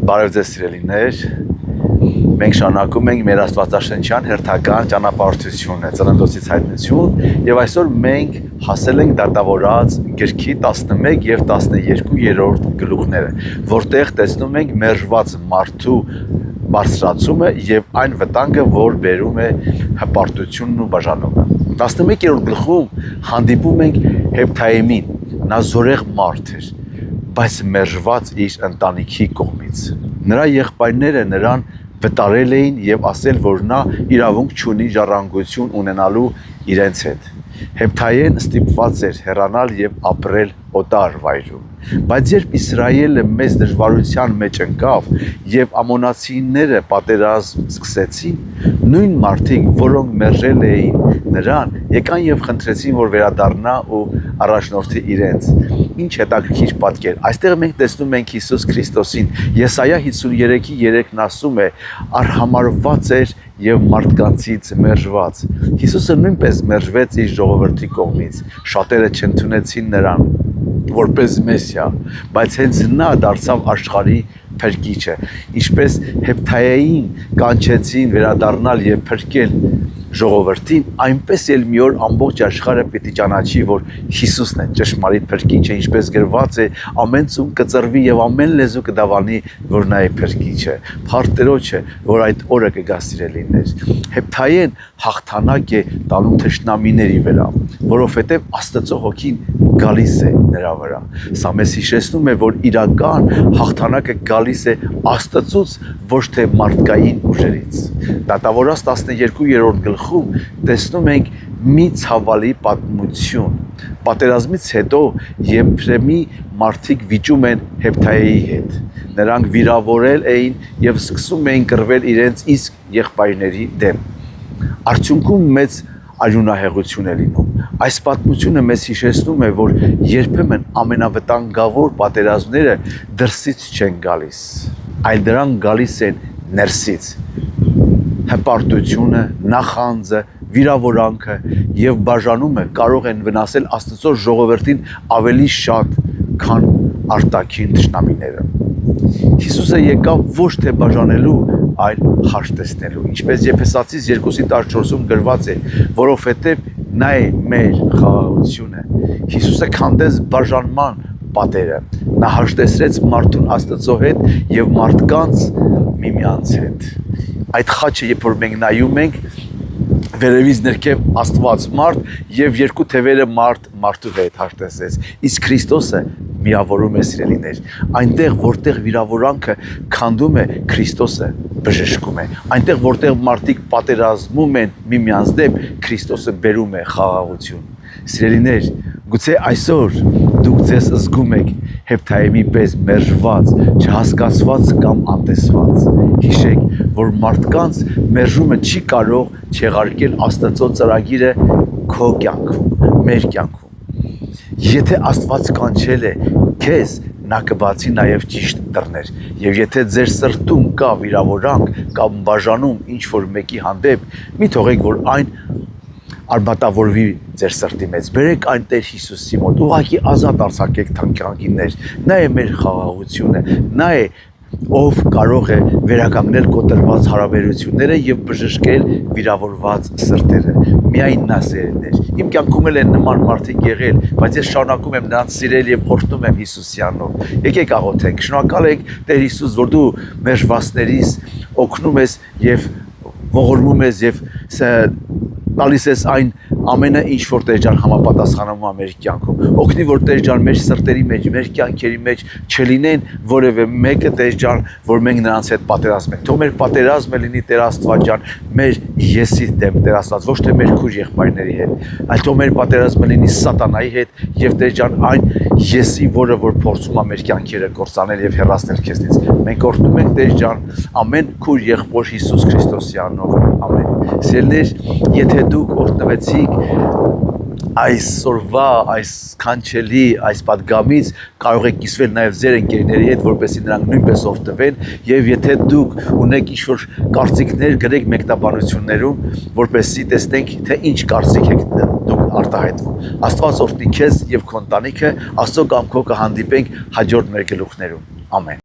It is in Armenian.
Բարև ձեզ սիրելիներ, մենք շարունակում ենք մեր աստվածաշնչյան հերթական ճանապարհորդությունը, ծննդոցից հայտնություն, եւ այսօր մենք հասել ենք դատավորած գրքի 11 եւ 12-րդ գլուխները, որտեղ տեսնում ենք մերժված մարդու բարձրացումը եւ այն վտանգը, որ բերում է հպարտությունն ու բաժանումը։ 11-րդ գլխում հանդիպում ենք Հեփթայեմին, նա զորեղ մարդ էր, բայց մերժված իր ընտանիքի կողմից։ Նրա եղբայրները նրան վտարել էին եւ ասել, որ նա իրավունք չունի ժառանգություն ունենալու իրենց հետ։ Հեփթայեն ստիպված էր հեռանալ եւ ապրել օտար վայրում։ Բայց երբ Իսրայելը մեծ դժվարության մեջ ընկավ եւ ամոնացիները պատերազմ սկսեցին, նույն մարդիկ, որոնք մերժել էին նրան, եկան եւ խնդրեցին, որ վերադառնա ու առաջնորդի իրենց։ Ինչ հետաքրքիր պատկեր։ Այստեղ մենք տեսնում ենք Հիսուս Քրիստոսին։ Եսայա 53:3-ն ասում է. «Արհամարված էր եւ մարդկանցից մերժված»։ Հիսուսը նույնպես մերժվեց իր ժողովրդի կողմից։ Շատերը չընդունեցին նրան որպես Մեսիա, բայց հենց նա դարձավ աշխարհի փրկիչը։ Ինչպես Հեփթայեին կանչեցին վերադառնալ եւ փրկել ժողովրդին, այնպես էլ մի օր ամբողջ աշխարհը պիտի ճանաչի, որ Հիսուսն է ճշմարիտ փրկիչը, ինչպես գրված է, ամեն ծուն կծրվի եւ ամեն լեզու կդավանի, որ նա է փրկիչը։ Փառք Տերոջը, որ այդ օրը կգա սիրելիներ։ Հեփթայեն հաղթանակ է տանում թշնամիների վրա, որովհետեւ Աստծո հոգին գալիս է նրա վրա։ Սա մեզ հիշեցնում է, որ իրական հաղթանակը գալիս է Աստծուց, ոչ թե մարդկային ուժերից։ Դատավորաց 12-րդ գլխում տեսնում ենք մի ցավալի պատմություն։ Պատերազմից հետո Եփրեմի մարդիկ վիճում են Հեփթայեի հետ։ Նրանք վիրավորել էին եւ սկսում էին կռվել իրենց իսկ եղբայրների դեմ։ Արդյունքում մեծ արյունահեղություն է լինում։ Այս պատմությունը մեզ հիշեցնում է, որ երբեմն ամենավտանգավոր պատերազմները դրսից չեն գալիս, այլ դրանք գալիս են ներսից։ Հպարտությունը, նախանձը, վիրավորանքը եւ բաժանումը կարող են վնասել Աստծո ժողովրդին ավելի շատ, քան արտաքին թշնամիները։ Հիսուսը եկավ ոչ թե բաժանելու, այլ հաշտեցնելու, ինչպես Եփեսացիս 2:14-ում գրված է, որովհետև նա է մեր խաղաղությունը։ Հիսուսը քանդեց բաժանման պատերը, նա հաշտեցրեց մարդուն Աստծո հետ եւ մարդկանց միմյանց հետ։ Այդ խաչը, երբ որ մենք նայում ենք, վերևից ներքև Աստված մարդ եւ երկու թևերը մարդու հետ հաշտեցրեց։ Իսկ Քրիստոսը միավորում է սիրելիներ։ Այնտեղ, որտեղ վիրավորանքը քանդում է, Քրիստոսը բժշկում է։ Այնտեղ, որտեղ մարդիկ պատերազմում են միմյանց դեմ, Քրիստոսը բերում է խաղաղություն։ Սիրելիներ, գուցե այսօր դուք ձեզ զգում եք Հեփթայեմի պես մերժված, չհասկացված կամ անտեսված։ Հիշեք, որ մարդկանց մերժումը չի կարող չեղարկել Աստծո ծրագիրը քո կյանքում, մեր կյանքում։ Եթե Աստված կանչել է քեզ, նա կբացի նաև ճիշտ դռներ։ Եվ եթե ձեր սրտում կա վիրավորանք կամ բաժանում ինչ-որ մեկի հանդեպ, մի թողեք, որ այն արմատավորվի ձեր սրտի մեջ։ Բերեք այն Տեր Հիսուսի մոտ, ուղղակի ազատ արձակեք թանկագիններ։ Նա է մեր խաղաղությունը, նա է, ով կարող է վերականգնել կոտրված հարաբերությունները եւ բժշկել վիրավորված սրտերը։ Միայն նա սերներ։ Իմ կյանքում էլ են նման մարդիկ եղել, բայց ես շարունակում եմ նրանց սիրել եւ օրհնում եմ Հիսուսի անունով։ Եկեք աղոթենք։ Շնորհակալ ենք Տեր Հիսուս, որ դու մերժվածներիս օգնում ես եւ ողորմում ես եւ տալիս ես այն ամենը, ինչ որ Տեր ջան համապատասխանում է մեր կյանքում։ Օգնի, որ Տեր ջան մեր սրտերի մեջ, մեր կյանքերի մեջ չլինեն որևէ մեկը, Տեր ջան, որ մենք նրանց հետ պատերազմենք։ Թող մեր պատերազմը լինի Տեր Աստված ջան, մեր եսի դեմ, Տեր Աստված, ոչ թե մեր քույր եղբայրների հետ, այլ թող մեր պատերազմը լինի սատանայի հետ եւ Տեր ջան այն եսի, որը որ փորձում է մեր կյանքերը կործանել եւ հեռացնել քեզնից։ Մենք օրհնում ենք Տեր ջան ամեն քույր եղբոր Հիսուս Քրիստոսի անունով։ Ամեն։ Սիրելիներ, եթե դուք օրհնվեցիք այսօրվա, այս կանչելի, այս պատգամից, կարող եք կիսվել նաև ձեր ընկերների հետ, որպեսզի նրանք նույնպես օրհնվեն, եւ եթե դուք ունեք ինչ-որ կարծիքներ, գրեք մեկնաբանություններում, որպեսզի տեսնենք, թե ինչ կարծիք եք դուք արտահայտվում։ Աստված օրհնի քեզ եւ քո ընտանիքը, Աստծո կամքով կհանդիպենք հաջորդ մեր գլուխներում։ Ամեն։